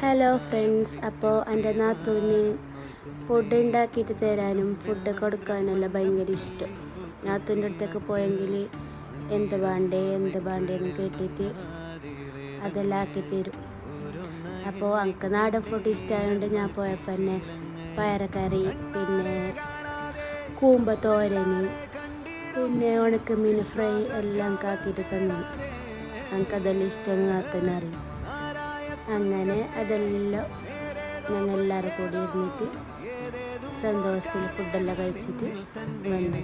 Hello friends, അപ്പോൾ എൻ്റെ നാത്തൂന് ഫുഡ് ഉണ്ടാക്കിയിട്ട് തരാനും ഫുഡ് കൊടുക്കാനെല്ലാം ഭയങ്കര ഇഷ്ടം. നാത്തൂൻ്റെ അടുത്തൊക്കെ പോയെങ്കിൽ എന്ത് വേണ്ടേന്ന് കേട്ടിട്ട് അതെല്ലാം ആക്കി തരും. അപ്പോൾ എനിക്ക് നാടൻ ഫുഡ് ഇഷ്ടമായതുകൊണ്ട് ഞാൻ പോയപ്പോൾ തന്നെ പയറക്കറി, പിന്നെ കൂമ്പ തോരന്, പിന്നെ ഉണക്കമീൻ ഫ്രൈ എല്ലാം ആക്കിയിട്ട് തന്നു. എനിക്കതെല്ലാം ഇഷ്ടമെന്ന് നാത്തൂനറിയും. അങ്ങനെ അതെല്ലാം ഞങ്ങളെല്ലാവരും കൂടി ഇരുന്നിട്ട് സന്തോഷത്തിൽ ഫുഡെല്ലാം കഴിച്ചിട്ട് വന്നു.